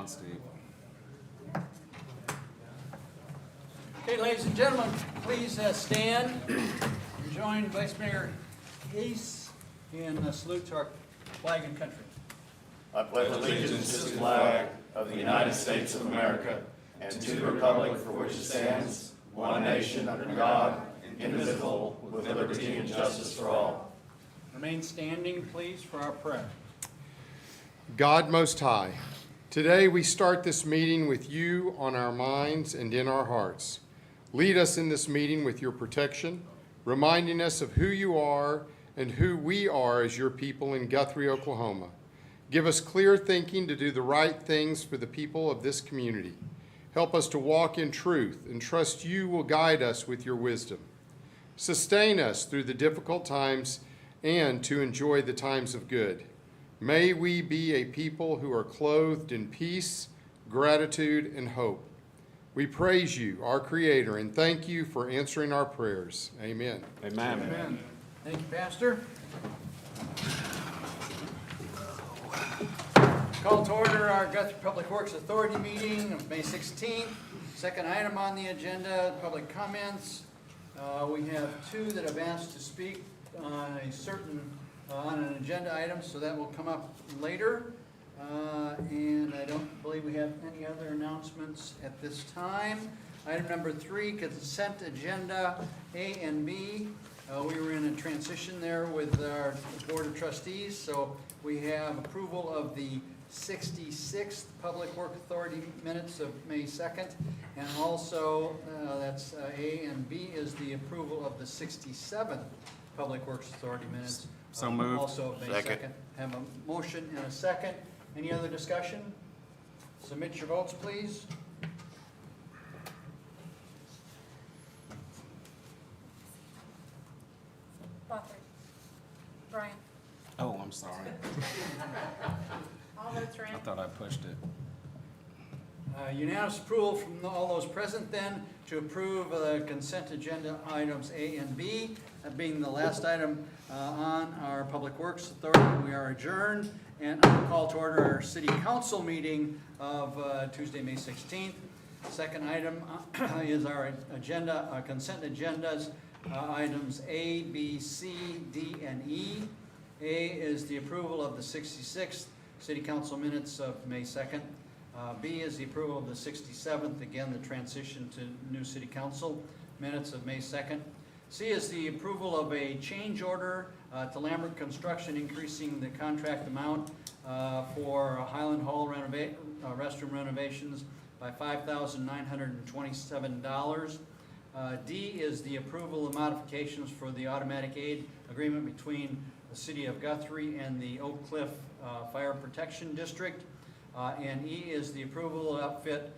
on, Steve. Okay, ladies and gentlemen, please stand and join Vice Mayor Hayes in a salute to our flag and country. I pledge allegiance to the flag of the United States of America and to the republic for which it stands, one nation under God, indivisible, with liberty and justice for all. Remain standing, please, for our prayer. God Most High, today we start this meeting with you on our minds and in our hearts. Lead us in this meeting with your protection, reminding us of who you are and who we are as your people in Guthrie, Oklahoma. Give us clear thinking to do the right things for the people of this community. Help us to walk in truth and trust you will guide us with your wisdom. Sustain us through the difficult times and to enjoy the times of good. May we be a people who are clothed in peace, gratitude, and hope. We praise you, our Creator, and thank you for answering our prayers. Amen. Amen. Amen. Thank you, Pastor. Call to order our Guthrie Public Works Authority meeting of May 16th. Second item on the agenda, public comments. We have two that have asked to speak on on an agenda item, so that will come up later. And I don't believe we have any other announcements at this time. Item number 3, consent agenda A and B. We were in a transition there with our Board of Trustees, so we have approval of the 66th Public Work Authority minutes of May 2nd, and also that's A and B is the approval of the 67th Public Works Authority minutes. So moved. Also of May 2nd. Have a motion and a second. Any other discussion? Submit your votes, please. Guthrie. Brian. Oh, I'm sorry. All votes are in. I thought I pushed it. Unanimous approval from all those present then to approve the consent agenda items A and B. That being the last item on our Public Works Authority, we are adjourned. And I'll call to order our City Council meeting of Tuesday, May 16th. Second item is our agenda, consent agendas, items A, B, C, D, and E. A is the approval of the 66th City Council minutes of May 2nd. B is the approval of the 67th, again, the transition to new City Council minutes of May 2nd. C is the approval of a change order to Lambert Construction, increasing the contract amount for Highland Hall restroom renovations by $5,927. D is the approval of modifications for the automatic aid agreement between the City of Guthrie and the Oak Cliff Fire Protection District. And E is the approval of outfit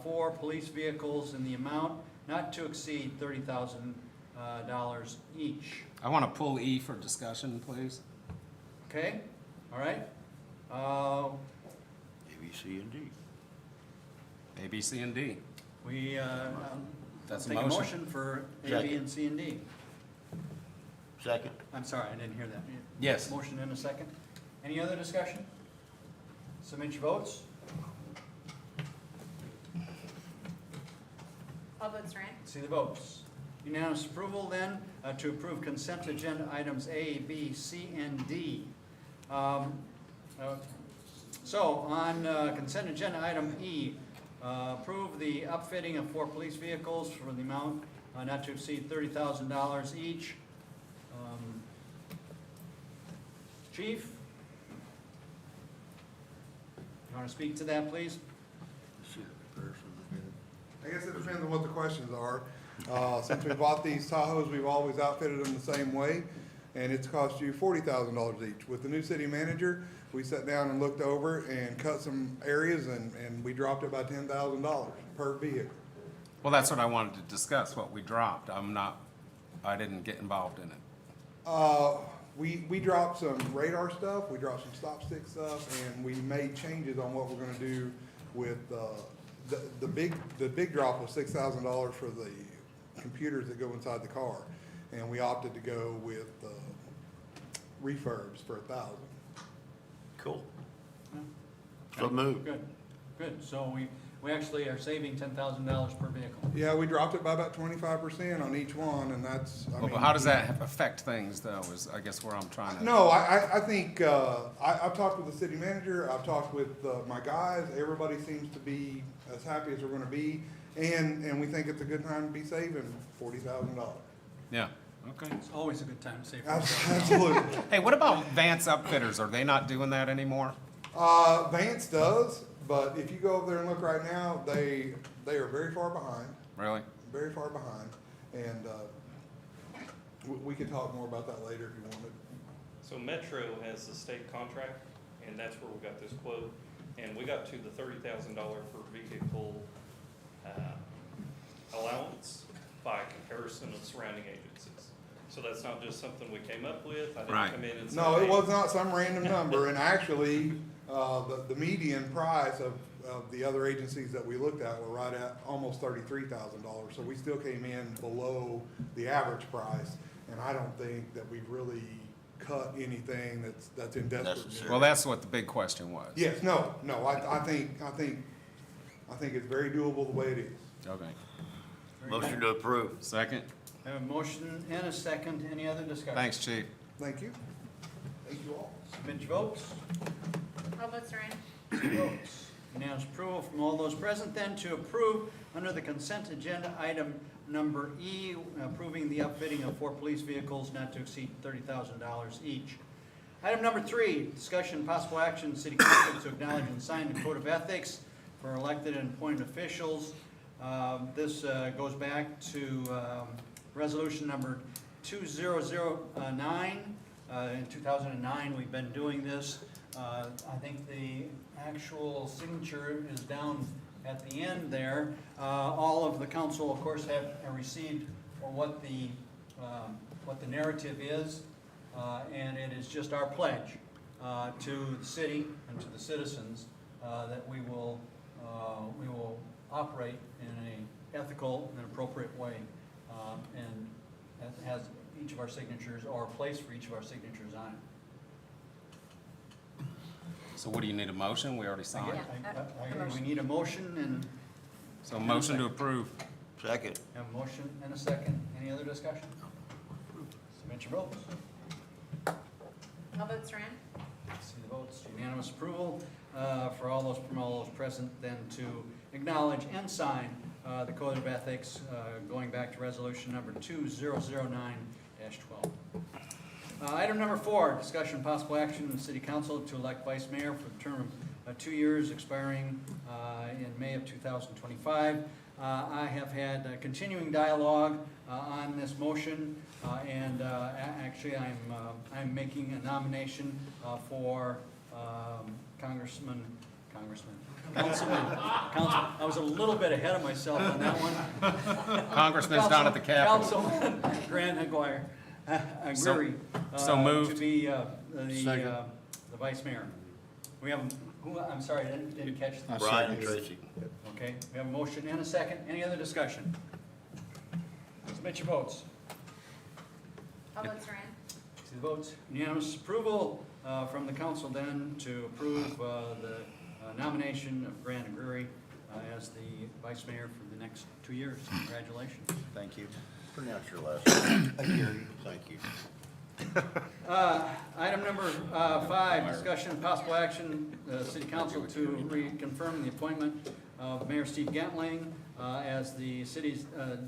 4 police vehicles in the amount not to exceed $30,000 each. I want to pull E for discussion, please. Okay, all right. A, B, C, and D. A, B, C, and D. We That's a take a motion. motion for A, B, Second. and C, and D. Second. I'm sorry, I didn't hear that. Yes. Motion and a second. Any other discussion? Submit your votes. All votes are in. See the votes. Unanimous approval then to approve consent agenda items A, B, C, and D. So on consent agenda item E, approve the upfitting of 4 police vehicles for the amount not to exceed $30,000 each. Chief? You want to speak to that, please? I guess it depends on what the questions are. Since we bought these Tahoes, we've always outfitted them the same way, and it's cost you $40,000 each. With the new city manager, we sat down and looked over and cut some areas, and we dropped it by $10,000 per vehicle. Well, that's what I wanted to discuss, what we dropped. I didn't get involved in it. We dropped some radar stuff, we dropped some stop stick stuff, and we made changes on what we're gonna do with, the big drop was $6,000 for the computers that go inside the car. And we opted to go with, refurbs for $1,000. Cool. Yeah. So moved. Good. Good, so we actually are saving $10,000 per vehicle. Yeah, we dropped it by about 25% on each one, and that's, I Well, mean. but how does that affect things, though, is I guess where I'm trying to. No, I think, I've talked with the city manager, I've talked with my guys, everybody seems to be as happy as we're gonna be, and we think it's a good time to be saving $40,000. Yeah, okay. It's always a good time to save. Absolutely. Hey, what about Vance Upfitters? Are they not doing that anymore? Vance does, but if you go over there and look right now, they are very far behind, Really? very far behind, and, we can talk more about that later if you wanted. So Metro has the state contract, and that's where we got this quote. And we got to the $30,000 per vehicle allowance by comparison of surrounding agencies. So that's not just something we came up with. I Right. didn't come in and say. No, it "Hey, was not some random number, and actually, the median price of the other agencies that we looked at were right at almost $33,000, so we still came in below the average price, and I don't think that we've really cut anything that's in desperate need. Well, that's what the big question was. Yes, no, I think it's very doable the way it is. Okay. Motion to approve. Second? I have a motion and a second. Any other discussion? Thanks, Chief. Thank you. Thank you all. Submit your votes. All votes are in. Votes. Unanimous approval from all those present then to approve under the consent agenda item number E, approving the upfitting of 4 police vehicles not to exceed $30,000 each. Item number 3, discussion and possible action, city council to acknowledge and sign the code of ethics for elected and appointed officials. This goes back to resolution number 2009. In 2009, we've been doing this. I think the actual signature is down at the end there. All of the council, of course, have received what the narrative is, and it is just our pledge to the city and to the citizens that we will operate in an ethical and appropriate way, and that has each of our signatures, or a place for each of our signatures on it. So what do you need, a motion? We already signed. We need a motion and So motion to approve. Second. have a motion and a second. Any other discussion? Submit your votes. All votes are in. See the votes. Unanimous approval from all those present then to acknowledge and sign the Code of Ethics going back to resolution number 2009-12. Item number 4, discussion and possible action in the City Council to elect Vice Mayor for the term of 2 years expiring in May of 2025. I have had continuing dialogue on this motion, and actually I'm making a nomination for Councilman, I was a little bit ahead of myself on that one. Congressman's down at the Capitol. Councilman Grant Aguirre. Guthrie, so moved. to be the vice mayor. We have, I'm sorry, I didn't catch. Brian Tracy. Okay, we have a motion and a second. Any other discussion? Submit your votes. All votes are in. See the votes. Unanimous approval from the council then to approve the nomination of Grant Guthrie as the vice mayor for the next 2 years. Congratulations. Thank you. Pronounce your last name. Thank you. Item number 5, discussion and possible action, city council to reconfirm the appointment of Mayor Steve Gentling as the city's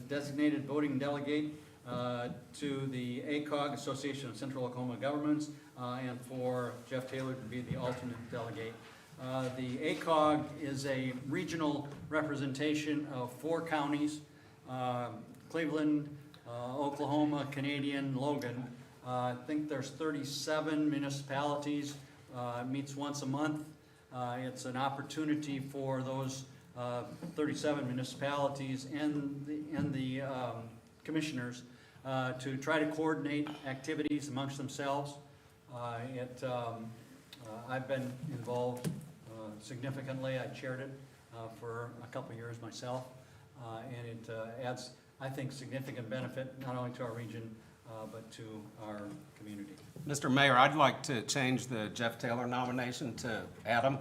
designated voting delegate to the ACOG, Association of Central Oklahoma Governments, and for Jeff Taylor to be the alternate delegate. The ACOG is a regional representation of 4 counties, Cleveland, Oklahoma, Canadian, Logan. I think there's 37 municipalities, meets once a month. It's an opportunity for those 37 municipalities and the commissioners to try to coordinate activities amongst themselves. I've been involved significantly. I chaired it for a couple of years myself, and it adds, I think, significant benefit not only to our region, but to our community. Mr. Mayor, I'd like to change the Jeff Taylor nomination to Adam.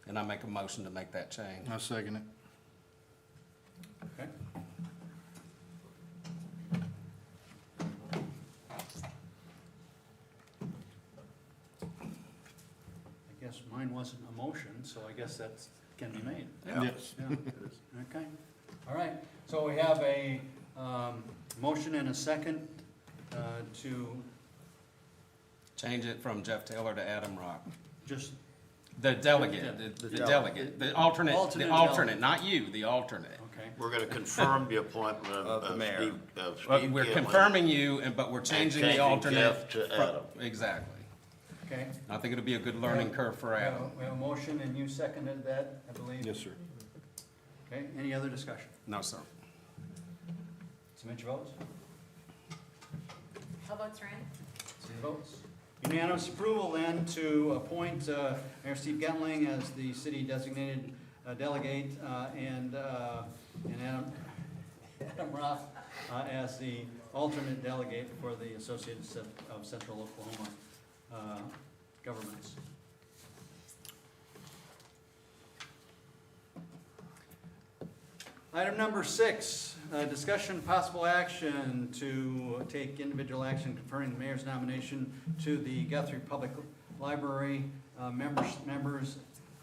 And I make a motion to make that change. I second it. Okay. I guess mine wasn't a motion, so I guess that's, can be made. Yes. Yeah. Okay, all right. So we have a motion and a second to Change it from Jeff Taylor to Adam Rock. just, The delegate, the Yeah. delegate, the alternate, Alternate the delegate. alternate, not you, the alternate. okay, We're gonna confirm the appointment Of the of mayor. Steve, of But Steve we're Gitlin. confirming you, but we're changing the changing alternate. Jeff to from- Adam. Exactly. okay. I think it'll be a good learning curve for We have Adam. we have a motion and you seconded that, I believe? Yes, sir. Okay, any other discussion? No, sir. Submit your votes. All votes are in. See the votes. Unanimous approval then to appoint Mayor Steve Gentling as the city designated delegate and Adam Roth as the alternate delegate for the Associated of Central Oklahoma Governments. Item number 6, discussion possible action to take individual action conferring the mayor's nomination to the Guthrie Public Library members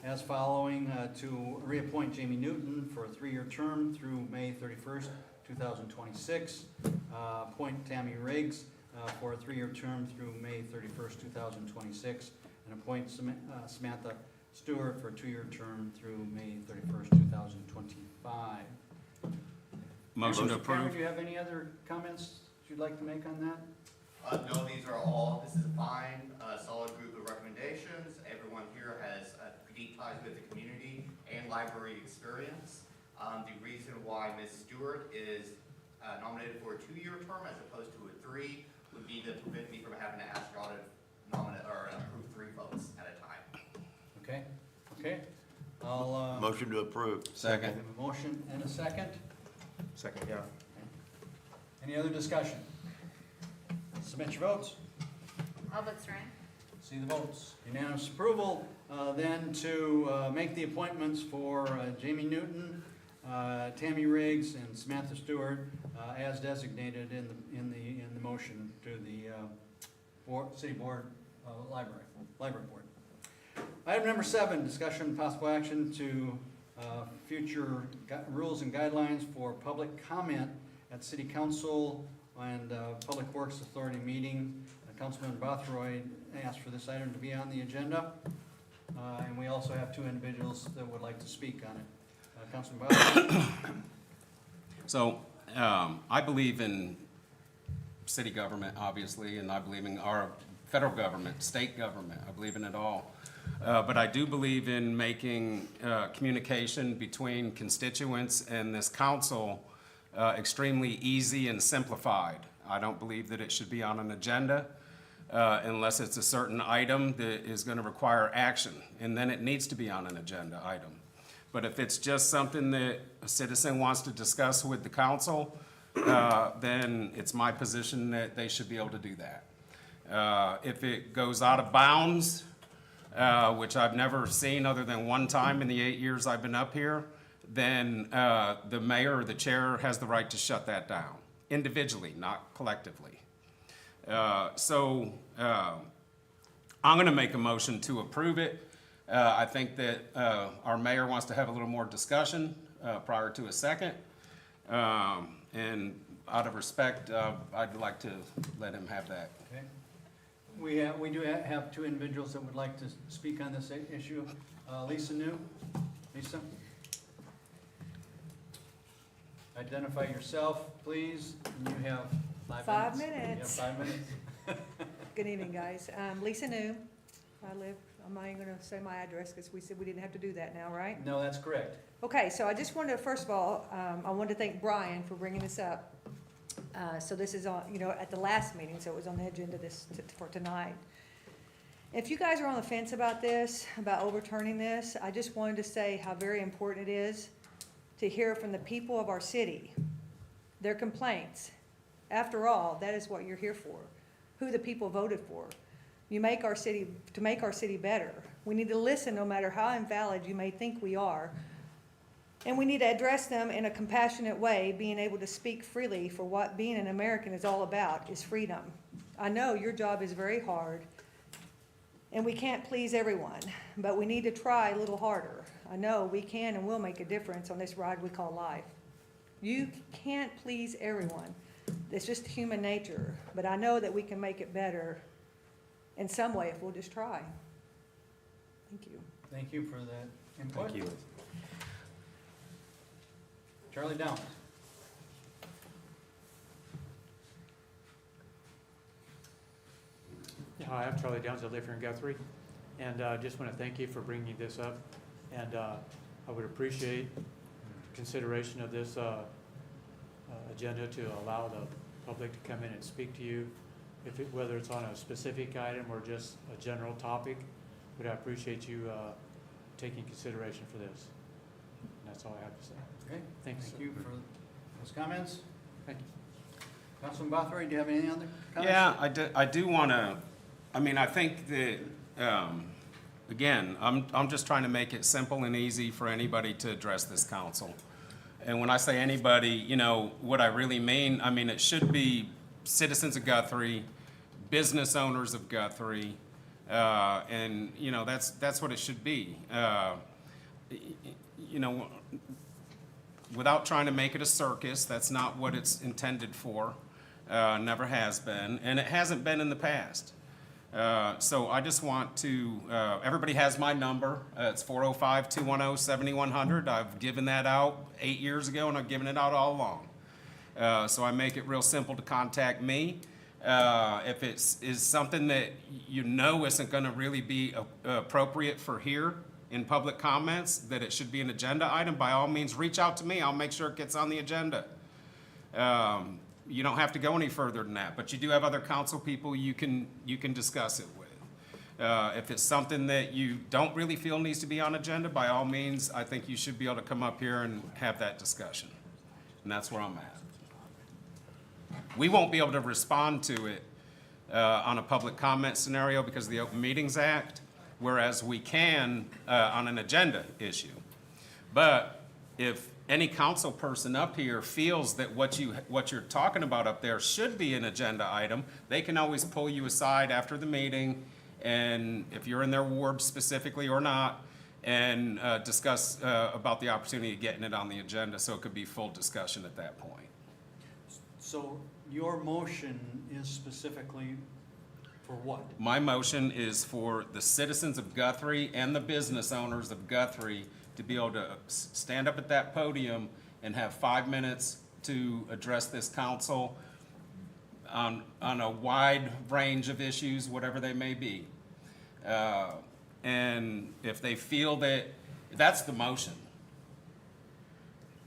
as following, to reappoint Jamie Newton for a 3-year term through May 31st, 2026, appoint Tammy Riggs for a 3-year term through May 31st, 2026, and appoint Samantha Stewart for a 2-year term through May 31st, 2025. Motion to Mr. Chairman, approve. do you have any other comments you'd like to make on that? No, these are all, this is a fine, solid group of recommendations. Everyone here has deep ties with the community and library experience. The reason why Ms. Stewart is nominated for a 2-year term as opposed to a 3 would be to prevent me from having to ask y'all to nominate or approve 3 folks at a time. Okay, okay. I'll, Motion to approve. Second. have a motion and a second. Second, yeah. Any other discussion? Submit your votes. All votes are in. See the votes. Unanimous approval, then to make the appointments for Jamie Newton, Tammy Riggs, and Samantha Stewart as designated in the motion to the City Board, Library Board. Item number 7, discussion and possible action to future rules and guidelines for public comment at City Council and Public Works Authority meeting. Councilman Guthrie asked for this item to be on the agenda. And we also have 2 individuals that would like to speak on it. Councilman Guthrie? So, I believe in city government, obviously, and I believe in our federal government, state government. I believe in it all. But I do believe in making communication between constituents and this council extremely easy and simplified. I don't believe that it should be on an agenda unless it's a certain item that is going to require action, and then it needs to be on an agenda item. But if it's just something that a citizen wants to discuss with the council, then it's my position that they should be able to do that. If it goes out of bounds, which I've never seen other than one time in the 8 years I've been up here, then the mayor or the chair has the right to shut that down, individually, not collectively. So I'm going to make a motion to approve it. I think that our mayor wants to have a little more discussion prior to a second. And out of respect, I'd like to let him have that. Okay. We do have 2 individuals that would like to speak on this issue. Lisa New. Lisa? Identify yourself, please. And you have 5 minutes. 5 minutes. You have 5 minutes. Good evening, guys. Lisa New. I'm not even gonna say my address because we said we didn't have to do that now, right? No, that's correct. Okay, so I just wanted to, first of all, I wanted to thank Brian for bringing this up. So this is on, at the last meeting, so it was on the agenda for tonight. If you guys are on the fence about this, about overturning this, I just wanted to say how very important it is to hear from the people of our city, their complaints. After all, that is what you're here for, who the people voted for. To make our city better. We need to listen no matter how invalid you may think we are. And we need to address them in a compassionate way, being able to speak freely for what being an American is all about, is freedom. I know your job is very hard, and we can't please everyone, but we need to try a little harder. I know we can and will make a difference on this ride we call life. You can't please everyone. It's just human nature, but I know that we can make it better in some way if we'll just try. Thank you. Thank you for that input. Thank you. Charlie Downs. Hi, I'm Charlie Downs. I live here in Guthrie, and just want to thank you for bringing this up. And I would appreciate consideration of this agenda to allow the public to come in and speak to you, whether it's on a specific item or just a general topic. But I appreciate you taking consideration for this. And that's all I have to say. Okay, Thanks, thank sir. you for those comments. Thank you. Councilman Guthrie, do you have any other comments? Yeah, I do want to, I mean, I think that, again, I'm just trying to make it simple and easy for anybody to address this council. And when I say anybody, you know, what I really mean, I mean, it should be citizens of Guthrie, business owners of Guthrie, and, you know, that's what it should be. You know, without trying to make it a circus, that's not what it's intended for, never has been, and it hasn't been in the past. So I just want to, everybody has my number. It's 405-210-7100. I've given that out 8 years ago, and I've given it out all along. So I make it real simple to contact me. If it's something that you know isn't going to really be appropriate for here in public comments, that it should be an agenda item, by all means, reach out to me. I'll make sure it gets on the agenda. You don't have to go any further than that, but you do have other council people you can discuss it with. If it's something that you don't really feel needs to be on agenda, by all means, I think you should be able to come up here and have that discussion. And that's where I'm at. We won't be able to respond to it on a public comment scenario because of the Open Meetings Act, whereas we can on an agenda issue. But if any council person up here feels that what you're talking about up there should be an agenda item, they can always pull you aside after the meeting, and if you're in their ward specifically or not, and discuss about the opportunity of getting it on the agenda, so it could be full discussion at that point. So your motion is specifically for what? My motion is for the citizens of Guthrie and the business owners of Guthrie to be able to stand up at that podium and have 5 minutes to address this council on a wide range of issues, whatever they may be. And if they feel that, that's the motion.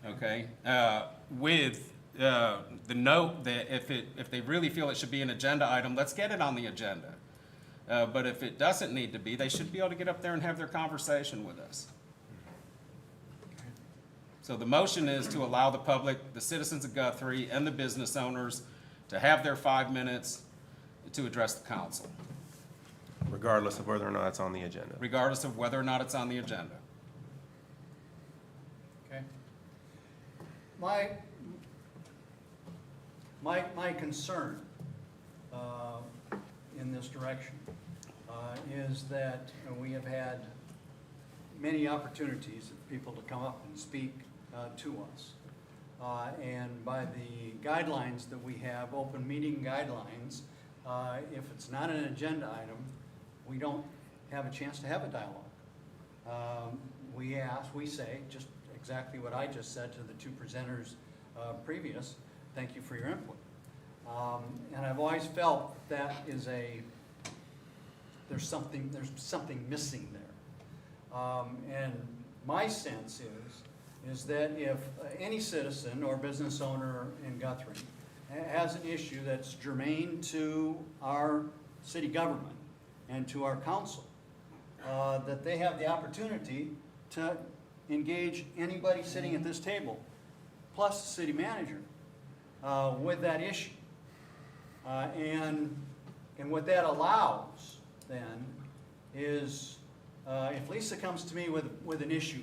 Okay? With the note that if they really feel it should be an agenda item, let's get it on the agenda. But if it doesn't need to be, they should be able to get up there and have their conversation with us. So the motion is to allow the public, the citizens of Guthrie, and the business owners to have their 5 minutes to address the council, regardless of whether or not it's on the agenda. regardless of whether or not it's on the agenda. Okay. My concern in this direction is that we have had many opportunities for people to come up and speak to us. And by the guidelines that we have, open meeting guidelines, if it's not an agenda item, we don't have a chance to have a dialogue. We say just exactly what I just said to the two presenters previous. Thank you for your input. And I've always felt that is there's something missing there. And my sense is that if any citizen or business owner in Guthrie has an issue that's germane to our city government and to our council, that they have the opportunity to engage anybody sitting at this table, plus the city manager, with that issue. And what that allows then is if Lisa comes to me with an issue,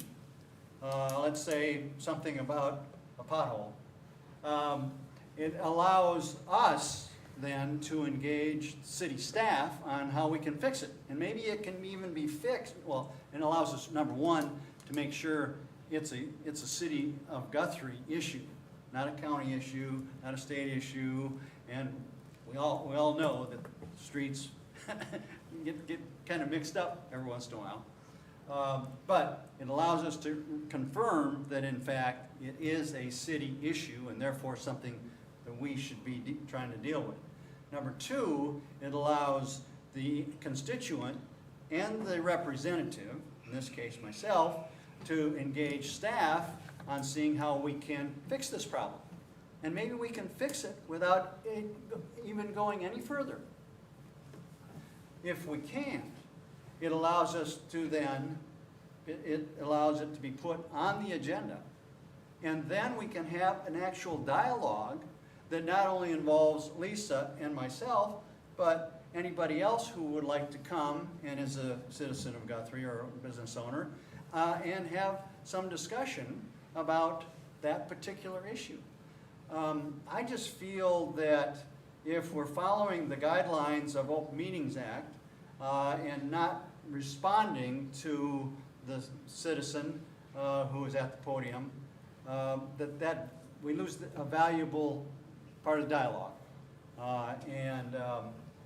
let's say something about a pothole, it allows us then to engage city staff on how we can fix it. And maybe it can even be fixed, well, it allows us, number one, to make sure it's a city of Guthrie issue, not a county issue, not a state issue. And we all know that streets get kind of mixed up every once in a while. But it allows us to confirm that in fact it is a city issue and therefore something that we should be trying to deal with. Number two, it allows the constituent and the representative, in this case myself, to engage staff on seeing how we can fix this problem. And maybe we can fix it without it even going any further. If we can, it allows us to then, it allows it to be put on the agenda. And then we can have an actual dialogue that not only involves Lisa and myself, but anybody else who would like to come and is a citizen of Guthrie or a business owner, and have some discussion about that particular issue. I just feel that if we're following the guidelines of Open Meetings Act and not responding to the citizen who is at the podium, that we lose a valuable part of the dialogue.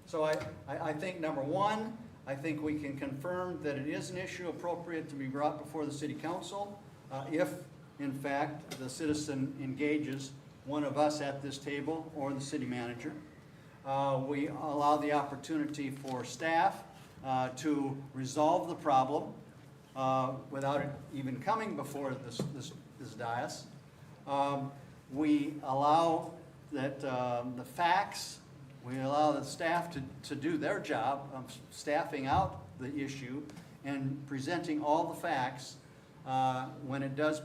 So I think, number one, I think we can confirm that it is an issue appropriate to be brought before the city council if, in fact, the citizen engages one of us at this table or the city manager. We allow the opportunity for staff to resolve the problem without it even coming before this dais. We allow that the facts, we allow the staff to do their job of staffing out the issue and presenting all the facts when it does,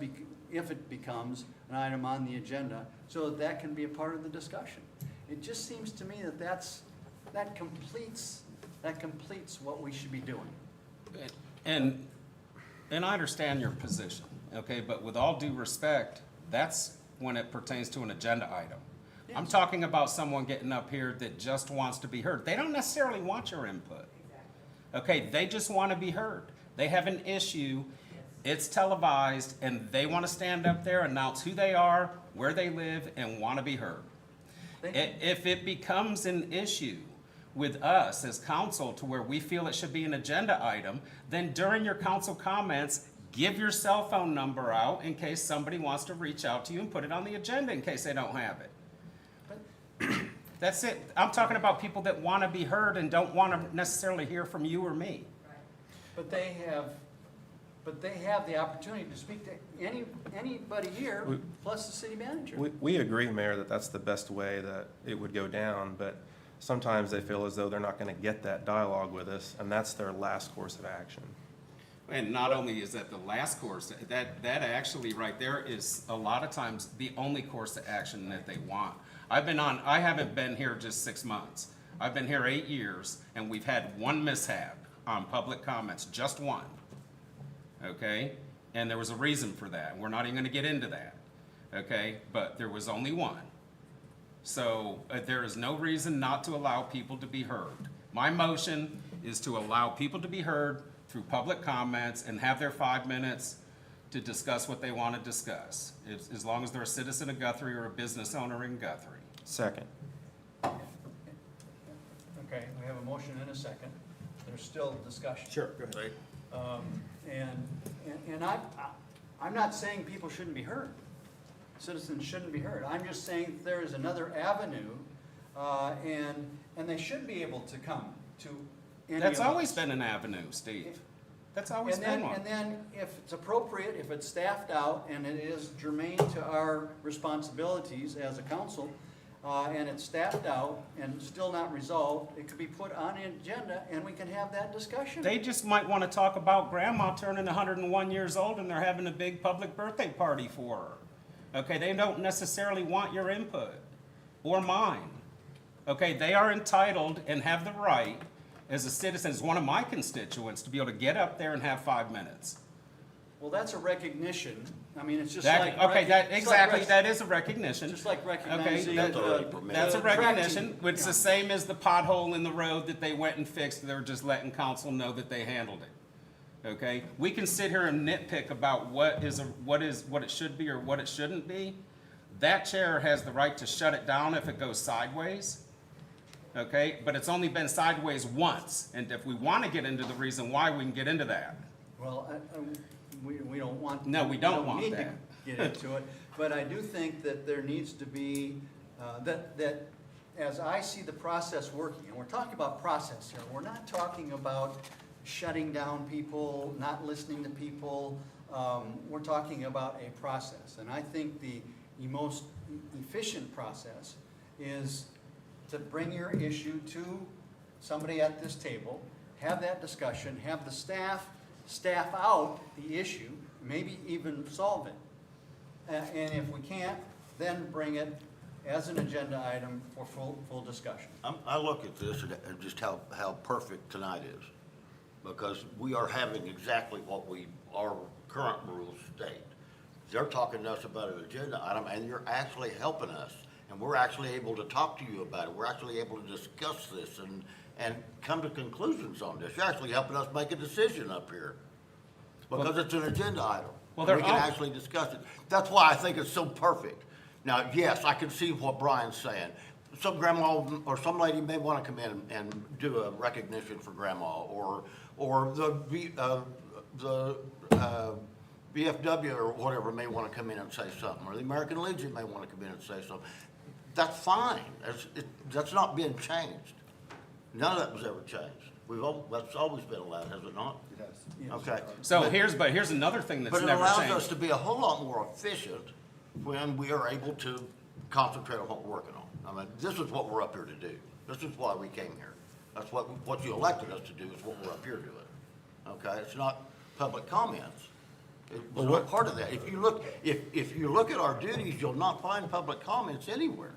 if it becomes an item on the agenda, so that can be a part of the discussion. It just seems to me that completes what we should be doing. And I understand your position, okay, but with all due respect, that's when it pertains to an agenda item. I'm talking about someone getting up here that just wants to be heard. They don't necessarily want your input. Okay, they just want to be heard. They have an issue, it's televised, and they want to stand up there, announce who they are, where they live, and want to be heard. If it becomes an issue with us as council to where we feel it should be an agenda item, then during your council comments, give your cell phone number out in case somebody wants to reach out to you and put it on the agenda in case they don't have it. That's it. I'm talking about people that want to be heard and don't want to necessarily hear from you or me. But they have the opportunity to speak to anybody here, plus the city manager. We agree, Mayor, that that's the best way that it would go down, but sometimes they feel as though they're not going to get that dialogue with us, and that's their last course of action. And not only is that the last course, that actually right there is a lot of times the only course of action that they want. I haven't been here just 6 months. I've been here 8 years, and we've had one mishap on public comments, just one. Okay? And there was a reason for that. We're not even going to get into that. Okay? But there was only one. So there is no reason not to allow people to be heard. My motion is to allow people to be heard through public comments and have their 5 minutes to discuss what they want to discuss, as long as they're a citizen of Guthrie or a business owner in Guthrie. Second. Okay, we have a motion and a second. There's still discussion. Sure, go ahead. And I'm not saying people shouldn't be heard. Citizens shouldn't be heard. I'm just saying there is another avenue, and they should be able to come to any of us. That's always been an avenue, Steve. That's always been one. And then if it's appropriate, if it's staffed out and it is germane to our responsibilities as a council, and it's staffed out and still not resolved, it could be put on the agenda and we can have that discussion. They just might want to talk about grandma turning 101 years old and they're having a big public birthday party for her. Okay, they don't necessarily want your input or mine. Okay, they are entitled and have the right as a citizen, as one of my constituents, to be able to get up there and have 5 minutes. Well, that's a recognition. I mean, it's just That, like. okay, that, it's like exactly, rec- that is a recognition. Just like Okay, recognizing. That's already permitted. that's a attracting- recognition. It's the same as the pothole in the road that they went and fixed. They were just letting council know that they handled it. Okay? We can sit here and nitpick about what it should be or what it shouldn't be. That chair has the right to shut it down if it goes sideways. Okay? But it's only been sideways once. And if we want to get into the reason why, we can get into that. Well, we don't want. No, we don't want need to that. Get into it, but I do think that there needs to be, that as I see the process working, and we're talking about process here, we're not talking about shutting down people, not listening to people, we're talking about a process. And I think the most efficient process is to bring your issue to somebody at this table, have that discussion, have the staff out the issue, maybe even solve it. And if we can't, then bring it as an agenda item for full discussion. I look at this and just how perfect tonight is, because we are having exactly what our current rules state. They're talking to us about an agenda item, and you're actually helping us, and we're actually able to talk to you about it. We're actually able to discuss this and come to conclusions on this. You're actually helping us make a decision up here, because it's an agenda item. Well, We they're can all- actually discuss it. That's why I think it's so perfect. Now, yes, I can see what Brian's saying. Some grandma or some lady may want to come in and do a recognition for grandma, or the VFW or whatever may want to come in and say something, or the American Legion may want to come in and say something. That's fine. That's not being changed. None of that was ever changed. That's always been allowed, has it not? It has. Okay. So here's another thing that's But it never allows changed. us to be a whole lot more efficient when we are able to concentrate on what we're working on. I mean, this is what we're up here to do. This is why we came here. That's what you elected us to do, is what we're up here doing. Okay, it's not public comments. It's not part of that. If you look at our duties, you'll not find public comments anywhere.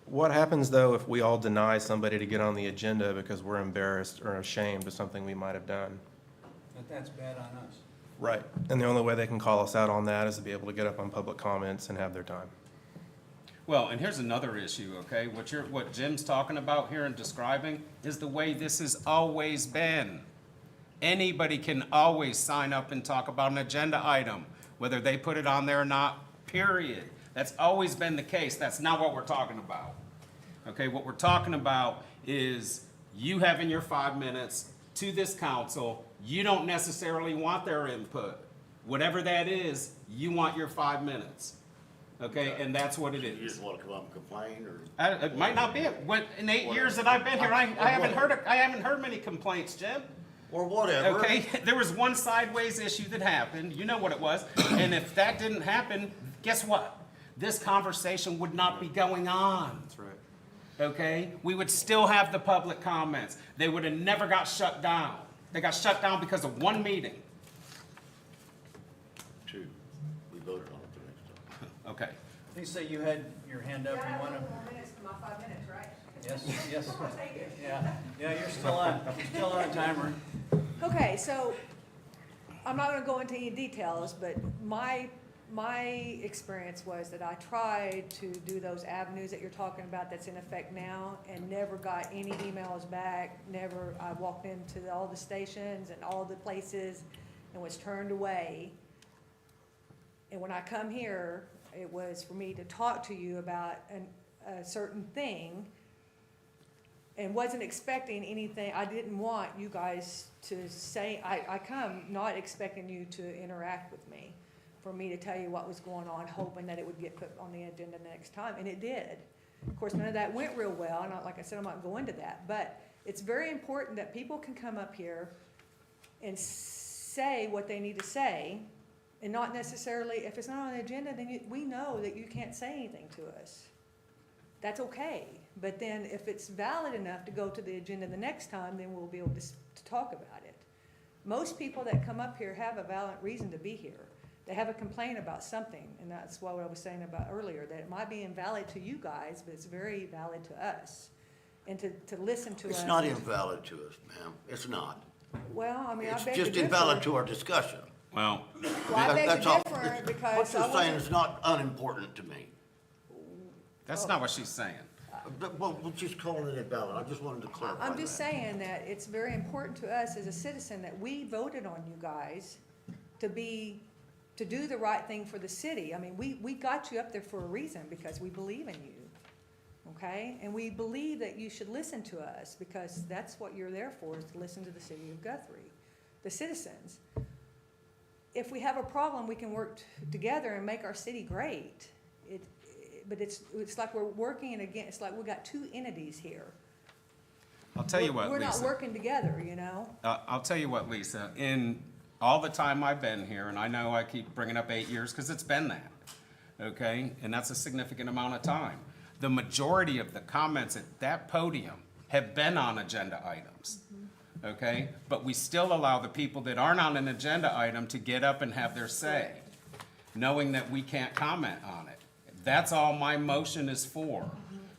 What happens, though, if we all deny somebody to get on the agenda because we're embarrassed or ashamed of something we might have done? That's bad on us. Right. And the only way they can call us out on that is to be able to get up on public comments and have their time. Well, and here's another issue, okay? What Jim's talking about here and describing is the way this has always been. Anybody can always sign up and talk about an agenda item, whether they put it on there or not, period. That's always been the case. That's not what we're talking about. Okay, what we're talking about is you having your 5 minutes to this council. You don't necessarily want their input. Whatever that is, you want your 5 minutes. Okay, and that's what it You is. just want to come up and complain, or? It might not be it. In 8 years that I've been here, I haven't heard many complaints, Jim. Or whatever. Okay, there was one sideways issue that happened, you know what it was, and if that didn't happen, guess what? This conversation would not be going on. That's right. Okay, we would still have the public comments. They would have never got shut down. They got shut down because of one meeting. 2. We voted on it the next time. Okay, Lisa, you had your hand up, you wanna? minutes for my 5 minutes, right? Yes. Yeah, you're still on a timer. Okay, so I'm not gonna go into any details, but my experience was that I tried to do those avenues that you're talking about that's in effect now and never got any emails back, I walked into all the stations and all the places and was turned away. And when I come here, it was for me to talk to you about a certain thing and wasn't expecting anything. I didn't want you guys to say, I come not expecting you to interact with me, for me to tell you what was going on, hoping that it would get put on the agenda next time, and it did. Of course, none of that went real well, and like I said, I'm not going to that, but it's very important that people can come up here and say what they need to say, and not necessarily, if it's not on the agenda, then we know that you can't say anything to us. That's okay, but then if it's valid enough to go to the agenda the next time, then we'll be able to talk about it. Most people that come up here have a valid reason to be here. They have a complaint about something, and that's what I was saying about earlier, that it might be invalid to you guys, but it's very valid to us. and to listen to us. It's not invalid to us, ma'am. It's not. Well, I mean, I It's beg to just differ. invalid to our discussion. Well, Well, I beg That's to all. differ because What I you're saying wasn't, is not unimportant to me. that's not what she's saying. But, well, we're just calling it invalid. I just wanted to clarify I'm just that. saying that it's very important to us as a citizen that we voted on you guys to do the right thing for the city. I mean, we got you up there for a reason, because we believe in you, okay? And we believe that you should listen to us, because that's what you're there for, is to listen to the city of Guthrie, the citizens. If we have a problem, we can work together and make our city great. But it's like we're working against, it's like we got two entities here. I'll tell you what, We're not Lisa. working together, you know? I'll tell you what, Lisa, in all the time I've been here, and I know I keep bringing up 8 years because it's been that, okay? And that's a significant amount of time. The majority of the comments at that podium have been on agenda items, okay? But we still allow the people that aren't on an agenda item to get up and have their say, knowing that we can't comment on it. That's all my motion is for,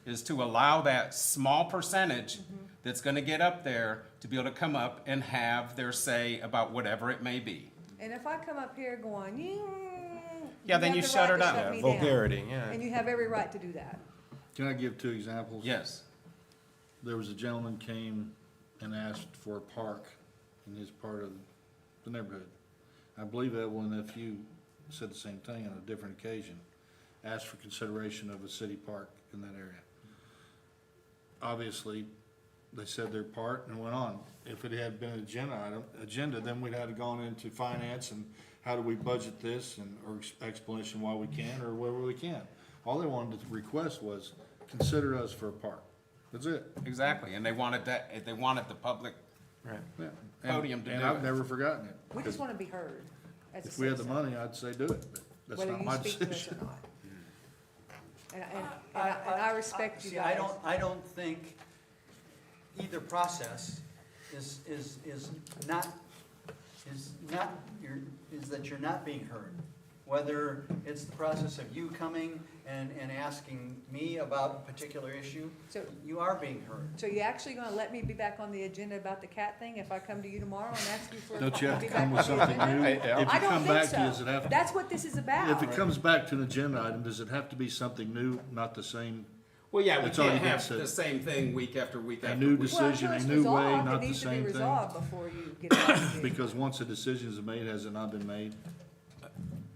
is to allow that small percentage that's gonna get up there to be able to come up and have their say about whatever it may be. And if I come up here going, Yeah, then have you the shut right her to down. shut me Vulgarity, yeah. And you have every right to do that. Can I give 2 examples? Yes, There was a gentleman came and asked for a park in his part of the neighborhood. I believe Evelyn, if you said the same thing on a different occasion, asked for consideration of a city park in that area. Obviously, they said their part and went on. If it had been an agenda, then we'd have gone into finance and how do we budget this, and, or explanation why we can or whatever we can. All they wanted to request was, consider us for a park. That's it. exactly, and they wanted that, they wanted the public Right. Yeah. podium to do And I've it. never forgotten it. We just want to be heard as a If we had the citizen, money, I'd say do it, but that's whether not you my speak to us decision. or not. And I respect you See, guys. I don't think either process is not, is that you're not being heard. Whether it's the process of you coming and asking me about a particular issue, So- you are being heard. So you actually gonna let me be back on the agenda about the cat thing if I come to you tomorrow and ask you for? Don't you have be to back come with on the something agenda? new? I If you I don't come think back to, does it so. have, That's what this is about. if it comes back to an agenda item, does it have to be something new, not the same? Well, yeah, we That's all can't you can have say. the same thing week after week A after new week. decision, Well, a until it's new way, resolved, not it the needs to be same thing? resolved before you get it on the Because once a decision is made, has it not been made?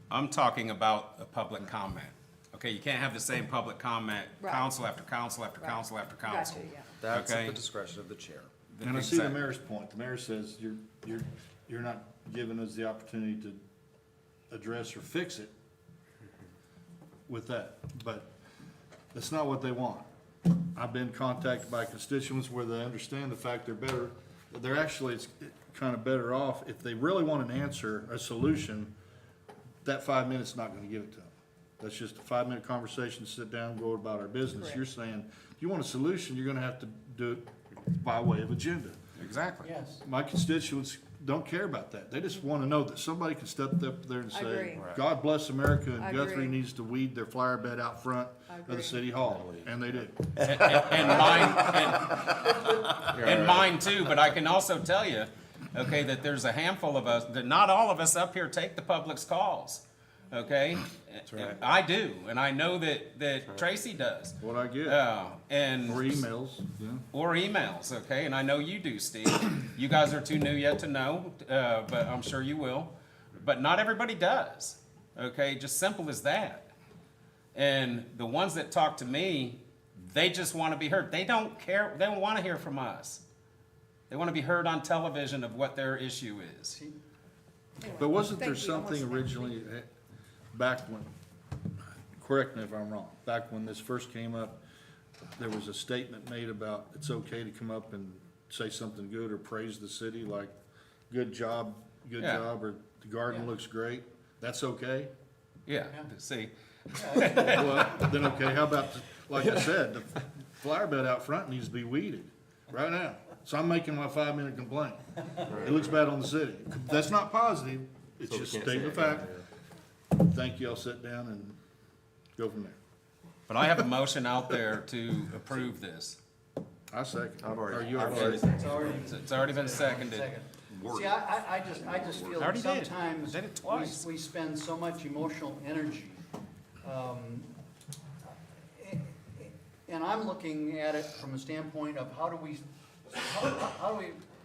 I'm talking about a public comment. Okay, you can't have the same public comment, Right. council after council after Right. council after Gotcha, council. yeah. That's at Okay. the discretion of the chair. And I see the Exactly. mayor's point. The mayor says you're not giving us the opportunity to address or fix it with that, but that's not what they want. I've been contacted by constituents where they understand the fact they're actually, it's kind of better off, if they really want an answer, a solution, that 5 minutes is not gonna give it to them. That's just a 5-minute conversation, sit down, go about our business. Correct. You're saying, if you want a solution, you're gonna have to do it by way of agenda. Exactly. Yes. My constituents don't care about that. They just wanna know that somebody can step up there and I say, agree. God bless America, I and Guthrie agree. needs to weed their flower bed out front I of agree. the city hall, and they do. And mine too, but I can also tell you, okay, that there's a handful of us, that not all of us up here take the public's calls, okay? right. I do, and I know that Tracy does. What I get, And. or emails, yeah. Or emails, okay, and I know you do, Steve. You guys are too new yet to know, but I'm sure you will. But not everybody does, okay, just simple as that. And the ones that talk to me, they just want to be heard. They don't care, they don't want to hear from us. They want to be heard on television of what their issue is. Anyway, But wasn't there thank you. something Almost- originally, back when, correct me if I'm wrong, back when this first came up, there was a statement made about it's okay to come up and say something good or praise the city, like, good job, Yeah. or the garden Yeah. looks great, that's okay? Yeah, see, Well, then, okay, how about, like I said, the flower bed out front needs to be weeded right now. So I'm making my 5-minute complaint. It looks bad on the city. That's not positive, it's So we just can't stating say the it. fact. Thank you, I'll sit down and go from there. but I have a motion out there to approve this. I second. I've already- Or you I've already- It's already been seconded. See, I just feel I already that did. sometimes Did it twice. we spend so much emotional energy. And I'm looking at it from a standpoint of how do we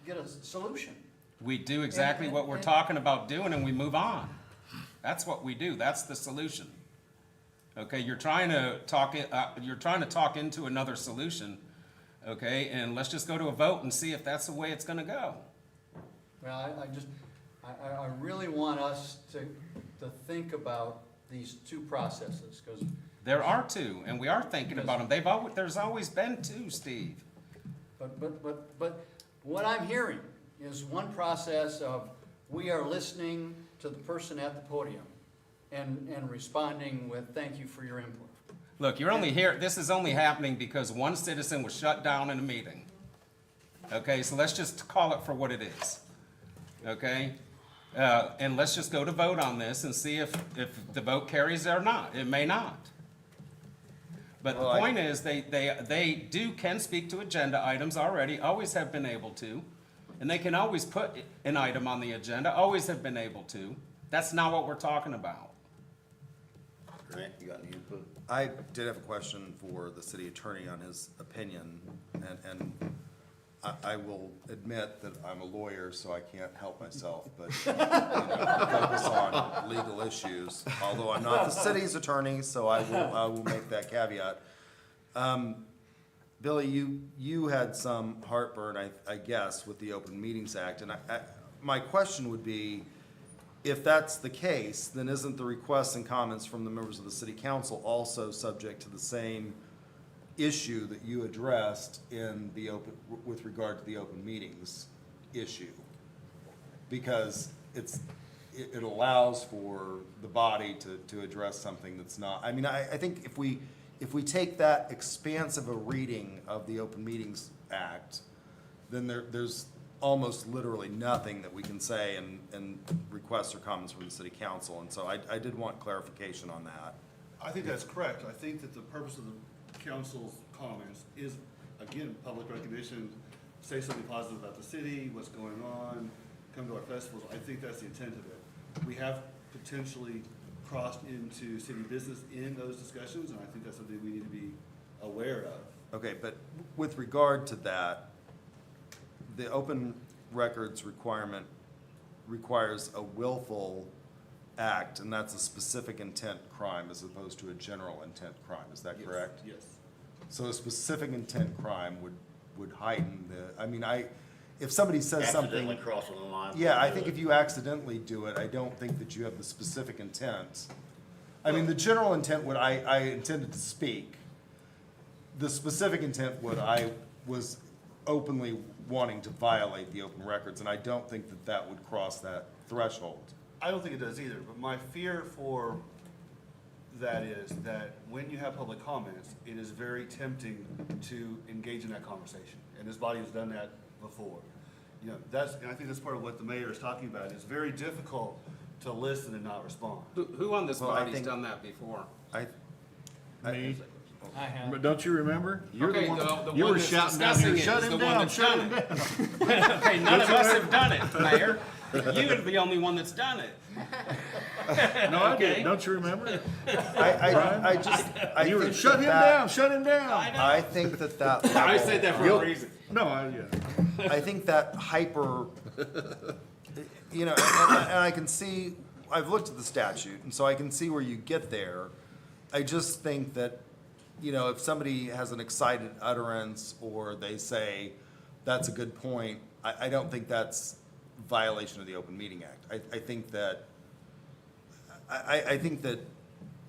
get a solution? We do exactly what we're talking about doing and we move on. That's what we do. That's the solution. Okay, you're trying to talk into another solution, okay? And let's just go to a vote and see if that's the way it's gonna go. Well, I really want us to think about these two processes, because There are two, and we are thinking about them. There's always been two, Steve. But what I'm hearing is one process of we are listening to the person at the podium and responding with thank you for your input. Look, you're only here, this is only happening because one citizen was shut down in a meeting. Okay, so let's just call it for what it is. Okay? And let's just go to vote on this and see if the vote carries or not. It may not. But the point is, they can speak to agenda items already, always have been able to. And they can always put an item on the agenda, always have been able to. That's not what we're talking about. Grant, you got any input? I did have a question for the city attorney on his opinion, and I will admit that I'm a lawyer, so I can't help myself, but, focus on legal issues, although I'm not the city's attorney, so I will make that caveat. Billy, you had some heartburn, I guess, with the Open Meetings Act, and my question would be, if that's the case, then isn't the requests and comments from the members of the city council also subject to the same issue that you addressed in the with regard to the open meetings issue? Because it allows for the body to address something that's not, I mean, I think if we take that expansive a reading of the Open Meetings Act, then there's almost literally nothing that we can say and requests or comments from the city council, and so I did want clarification on that. I think that's correct. I think that the purpose of the council's comments is, again, public recognition, say something positive about the city, what's going on, come to our festivals. I think that's the intent of it. We have potentially crossed into city business in those discussions, and I think that's something we need to be aware of. Okay, but with regard to that, the open records requirement requires a willful act, and that's a specific intent crime as opposed to a general intent crime. Is that correct? Yes. So a specific intent crime would heighten if somebody says something. Accidentally crossing the line. Yeah, I think if you accidentally do it, I don't think that you have the specific intent. I mean, the general intent would, I intended to speak. The specific intent would, I was openly wanting to violate the open records, and I don't think that would cross that threshold. I don't think it does either, but my fear for that is that when you have public comments, it is very tempting to engage in that conversation, and this body has done that before. And I think that's part of what the mayor is talking about. It's very difficult to listen and not respond. Who on this Well, I body's think- done that before? Me? I have. But don't you remember? You're Okay, the one, the you one were that's shouting down discussing here, it shut is him the one down, that's shut done him it." down. Okay, none of us have done it, Mayor. You're the only one that's done it. No, I Okay. did, don't you remember? I You were, think shut him that- down, shut him down. I think that I said that for You'll- a reason. No, yeah. I think that hyper, and I can see, I've looked at the statute, and so I can see where you get there. I just think that, if somebody has an excited utterance or they say, that's a good point, I don't think that's violation of the Open Meeting Act. I think that,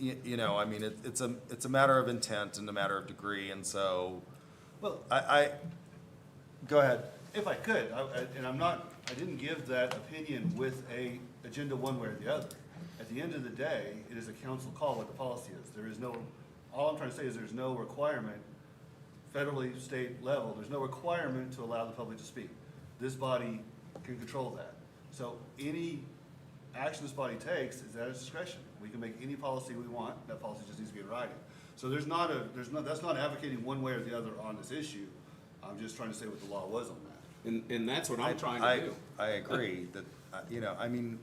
it's a matter of intent and a matter of degree, and so, Well, go ahead. if I could, I didn't give that opinion with a agenda one way or the other. At the end of the day, it is a council call what the policy is. There is no, all I'm trying to say is there's no requirement, federally, state level, there's no requirement to allow the public to speak. This body can control that. So any action this body takes is at its discretion. We can make any policy we want, that policy just needs to be in writing. So that's not advocating one way or the other on this issue. I'm just trying to say what the law was on that. And that's what I'm trying to do. I agree that, you know, I mean,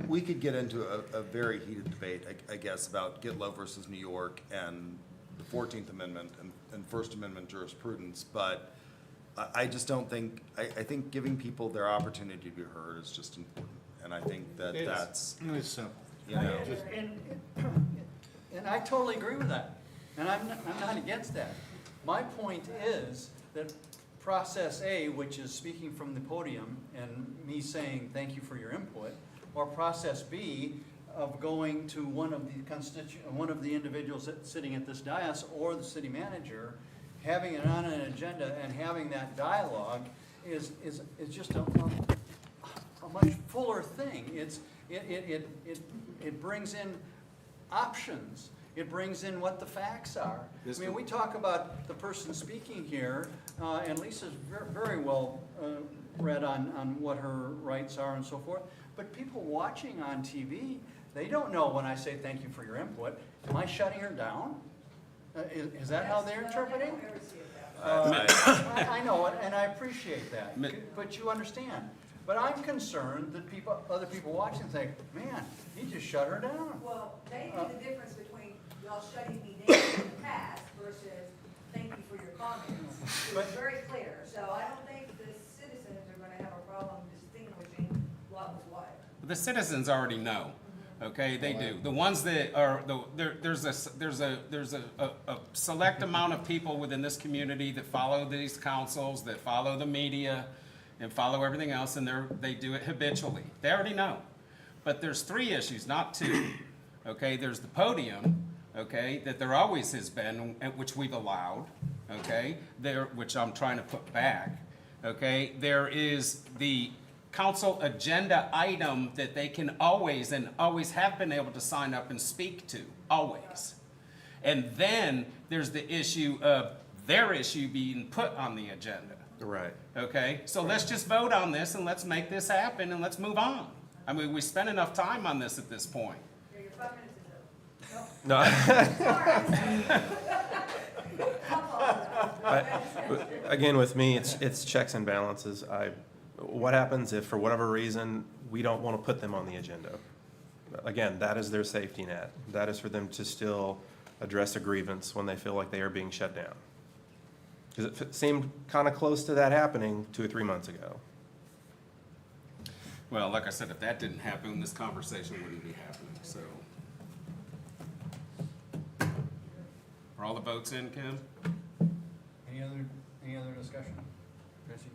we could get into a very heated debate, I guess, about Gitlow versus New York and the 14th Amendment and First Amendment jurisprudence, but I just don't think, I think giving people their opportunity to be heard is just important. And I think that It is. that's, It's simple. you know, And I totally agree with that, and I'm not against that. My point is that process A, which is speaking from the podium and me saying thank you for your input, or process B of going to one of the individuals sitting at this dais or the city manager, having it on an agenda and having that dialogue is just a much fuller thing. It brings in options. It brings in what the facts are. I mean, we talk about the person speaking here, and Lisa's very well read on what her rights are and so forth, but people watching on TV, they don't know when I say thank you for your input. Am I shutting her down? Is that how they're interpreting? I know it, and I appreciate that, but you understand. But I'm concerned that other people watching think, man, he just shut her down. Well, they knew the difference between y'all shutting me down in the past versus thank you for your comments. It was very clear, so I don't think the citizens are gonna have a problem distinguishing what was what. The citizens already know, okay, they do. The ones that are, there's a select amount of people within this community that follow these councils, that follow the media, and follow everything else, and they do it habitually. They already know. But there's three issues, not two, okay? There's the podium, okay, that there always has been, which we've allowed, okay? Which I'm trying to put back, okay? There is the council agenda item that they can always have been able to sign up and speak to, always. And then there's the issue of their issue being put on the agenda. Right. Okay, so let's just vote on this and let's make this happen and let's move on. I mean, we spent enough time on this at this point. Here, your 5 minutes is up. No. Again, with me, it's checks and balances. What happens if, for whatever reason, we don't want to put them on the agenda? Again, that is their safety net. That is for them to still address a grievance when they feel like they are being shut down. Because it seemed kind of close to that happening 2 or 3 months ago. Well, like I said, if that didn't happen, this conversation wouldn't be happening, so. Are all the votes in, Kim? Any other discussion? Tracy?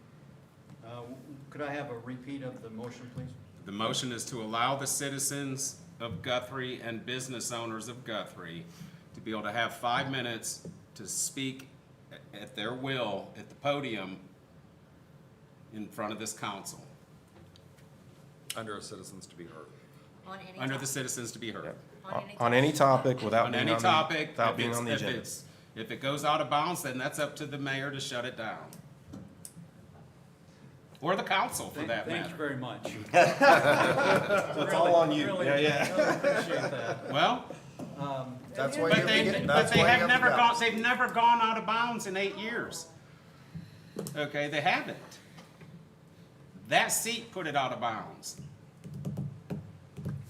Could I have a repeat of the motion, please? The motion is to allow the citizens of Guthrie and business owners of Guthrie to be able to have 5 minutes to speak at their will at the podium in front of this council. under citizens to be heard. On any Under the topic. citizens to be heard. On any topic without On being any on the, topic, without being on the if agenda. if it goes out of bounds, then that's up to the mayor to shut it down. Or the council, for that Thank you matter. very much. It's all on you. Really, Yeah, yeah. really appreciate that. Well, That's why but you they, have to but that's they why you have have to never go. gone, they've never gone out of bounds in 8 years. Okay, they haven't. That seat put it out of bounds.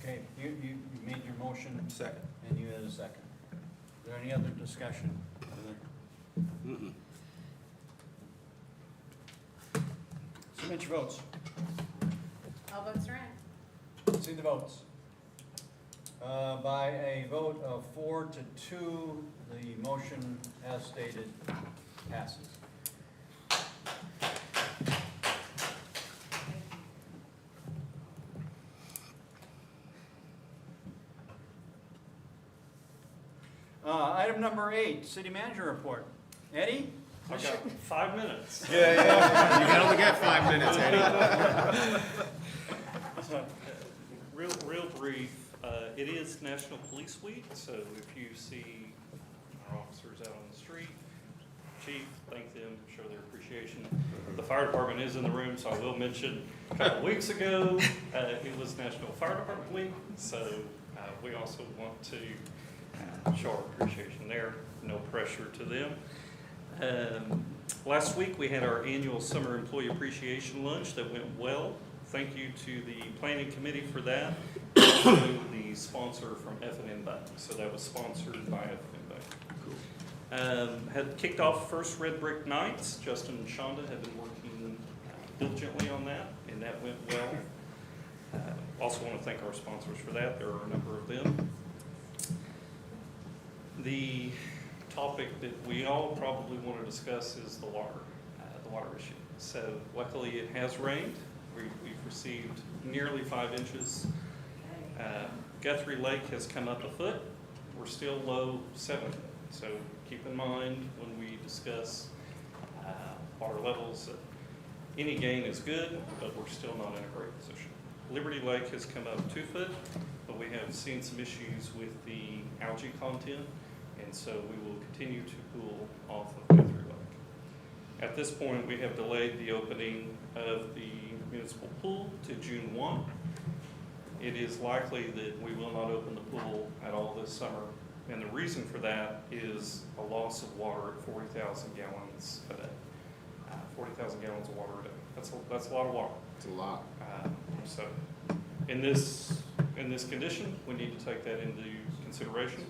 Okay, you made your motion. Second. And you had a second. Is there any other discussion? Mm-mm. Submit your votes. All votes are in. See the votes. By a vote of 4 to 2, the motion as stated passes. Item number 8, city manager report. Eddie? I've got 5 minutes. You can only get 5 minutes, Eddie. Real brief, it is National Police Week, so if you see our officers out on the street, chief, thank them, show their appreciation. The fire department is in the room, so I will mention, a couple weeks ago, it was National Fire Department Week, so we also want to show our appreciation there, no pressure to them. Last week, we had our annual Summer Employee Appreciation Lunch that went well. Thank you to the planning committee for that. Also the sponsor from F&M Bank. So that was sponsored by F&M Bank. Had kicked off first Red Brick Nights. Justin and Shonda have been working diligently on that, and that went well. Also want to thank our sponsors for that. There are a number of them. The topic that we all probably want to discuss is the water issue. So luckily it has rained. We've received nearly 5 inches. Guthrie Lake has come up a foot. We're still low 7. So keep in mind when we discuss water levels that any gain is good, but we're still not in a great position. Liberty Lake has come up 2 foot, but we have seen some issues with the algae content. And so we will continue to pool off of Guthrie Lake. At this point, we have delayed the opening of the municipal pool to June 1. It is likely that we will not open the pool at all this summer. And the reason for that is a loss of water at 40,000 gallons a day. 40,000 gallons of water a day. That's a lot of water. It's a lot. So in this condition, we need to take that into consideration.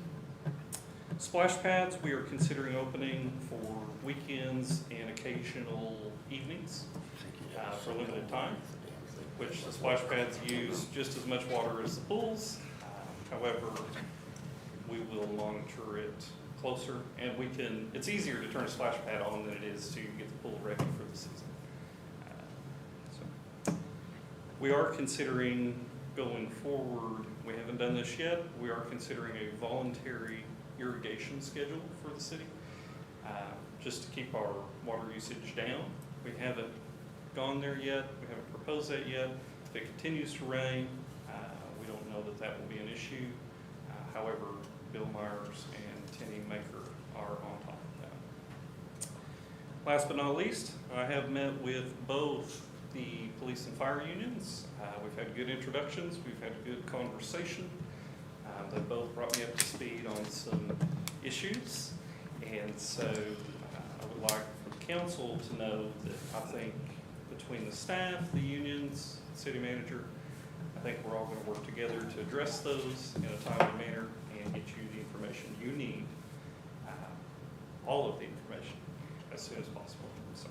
Splash pads, we are considering opening for weekends and occasional evenings for a limited time, which the splash pads use just as much water as the pools. However, we will monitor it closer, and it's easier to turn a splash pad on than it is to get the pool ready for the season. We are considering going forward, we haven't done this yet, we are considering a voluntary irrigation schedule for the city, just to keep our water usage down. We haven't gone there yet. We haven't proposed that yet. If it continues to rain, we don't know that will be an issue. However, Bill Myers and Tenny Maker are on top of that. Last but not least, I have met with both the police and fire unions. We've had good introductions. We've had a good conversation. They both brought me up to speed on some issues, and so I would like for the council to know that I think between the staff, the unions, the city manager, I think we're all going to work together to address those in a timely manner and get you the information you need, all of the information, as soon as possible. So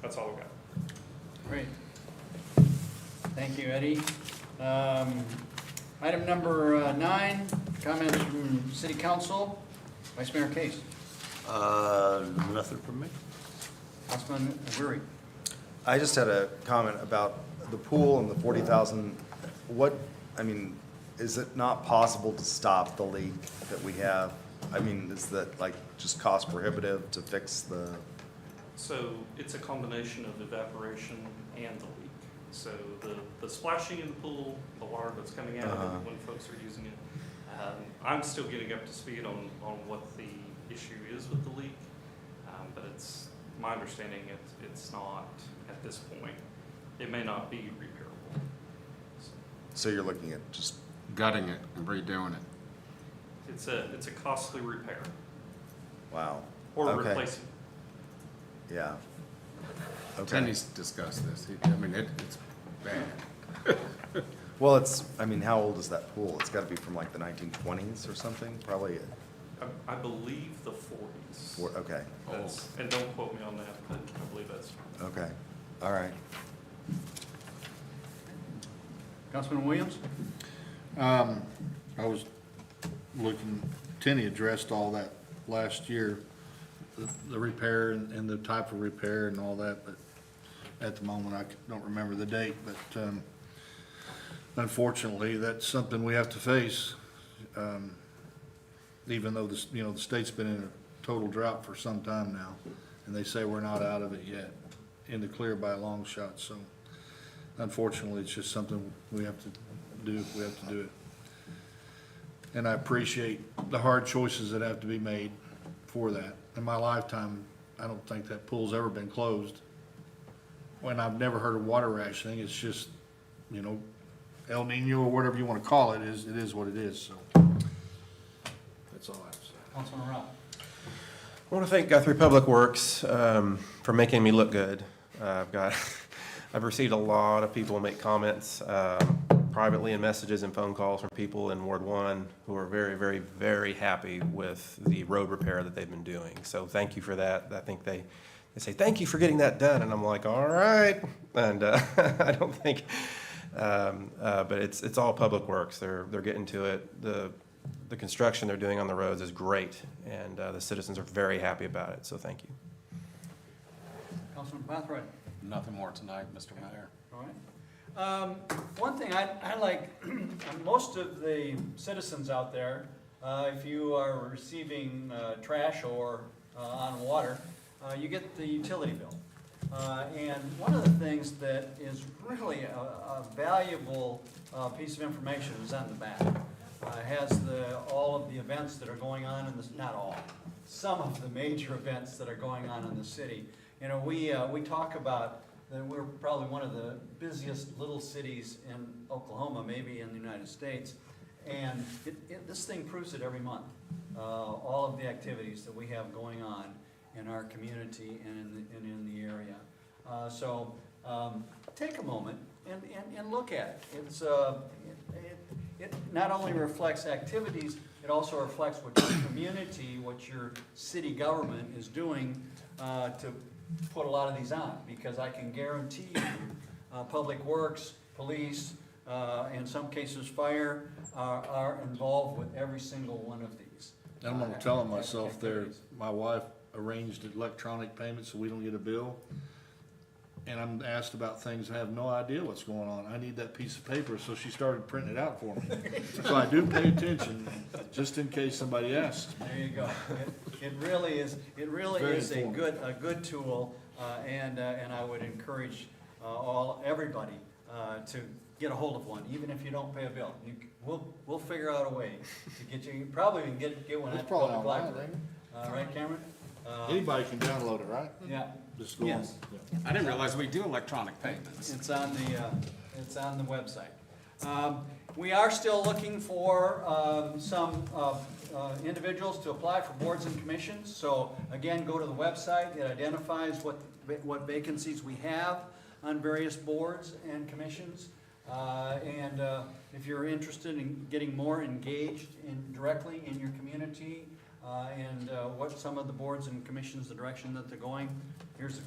that's all I've got. Great. Thank you, Eddie. Item number 9, comments from City Council. Vice Mayor Case. Nothing from me. Councilman Guthrie. I just had a comment about the pool and the 40,000. Is it not possible to stop the leak that we have? Is that just cost prohibitive to fix the? So it's a combination of evaporation and the leak. So the splashing in the pool, the water that's coming out of it when folks are using it. I'm still getting up to speed on what the issue is with the leak, but it's my understanding it's not at this point. It may not be repairable. So you're looking at just Gutting it and redoing it. It's a costly repair wow. or Okay. replacing. Yeah. Okay. Tenny's discussed this. It's bad. Well, how old is that pool? It's got to be from the 1920s or something, probably. I believe the 40s. Okay. And don't quote me on that, but I believe that's. Okay. All right. Councilman Williams. I was looking, Tenny addressed all that last year, the repair and the type of repair and all that, but at the moment, I don't remember the date, but, unfortunately, that's something we have to face. Even though the state's been in a total drought for some time now, and they say we're not out of it yet, in the clear by a long shot, so unfortunately, it's just something we have to do, it. And I appreciate the hard choices that have to be made for that. In my lifetime, I don't think that pool's ever been closed. When I've never heard of water rationing, it's just, El Nino or whatever you want to call it, it is what it is, that's all I have to say. Councilman Rao. I want to thank Guthrie Public Works for making me look good. I've received a lot of people make comments privately in messages and phone calls from people in Ward 1 who are very, very, very happy with the road repair that they've been doing. So thank you for that. I think they say, thank you for getting that done. And I'm like, all right. And I don't think, but it's all Public Works. They're getting to it. The construction they're doing on the roads is great, and the citizens are very happy about it, so thank you. Councilman Guthrie. Nothing more tonight, Mr. Mayor. All right. One thing I like, most of the citizens out there, if you are receiving trash or on water, you get the utility bill. And one of the things that is really a valuable piece of information is on the back. It has all of the events that are going on in this, not all, some of the major events that are going on in the city. You know, we talk about that we're probably one of the busiest little cities in Oklahoma, maybe in the United States. And this thing proves it every month. All of the activities that we have going on in our community and in the area. So take a moment and look at it. It not only reflects activities, it also reflects what your community, what your city government is doing to put a lot of these on. Because I can guarantee you, Public Works, police, in some cases fire, are involved with every single one of these. I'm gonna tell myself there, activities. my wife arranged electronic payments so we don't get a bill. And I'm asked about things, I have no idea what's going on. I need that piece of paper, so she started printing it out for me. So I do pay attention, just in case somebody asks. There you go. It really is Very a informative. good tool, and I would encourage everybody to get a hold of one, even if you don't pay a bill. We'll figure out a way to get you probably can get one It's at the probably public online, library. Right, Cameron? Anybody can download it, right? Yeah. Just go on. Yes. Yeah. I didn't realize we do electronic payments. It's on the website. We are still looking for some individuals to apply for boards and commissions. So again, go to the website. It identifies what vacancies we have on various boards and commissions. And if you're interested in getting more engaged directly in your community and what some of the boards and commissions, the direction that they're going, here's a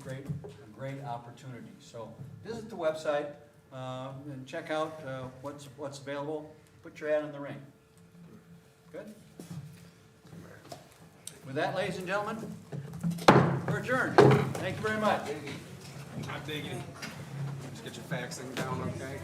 great opportunity. So visit the website and check out what's available. Put your hat in the ring. Good? With that, ladies and gentlemen, we're adjourned. Thank you very much. I'm digging. Just get your faxing down, okay?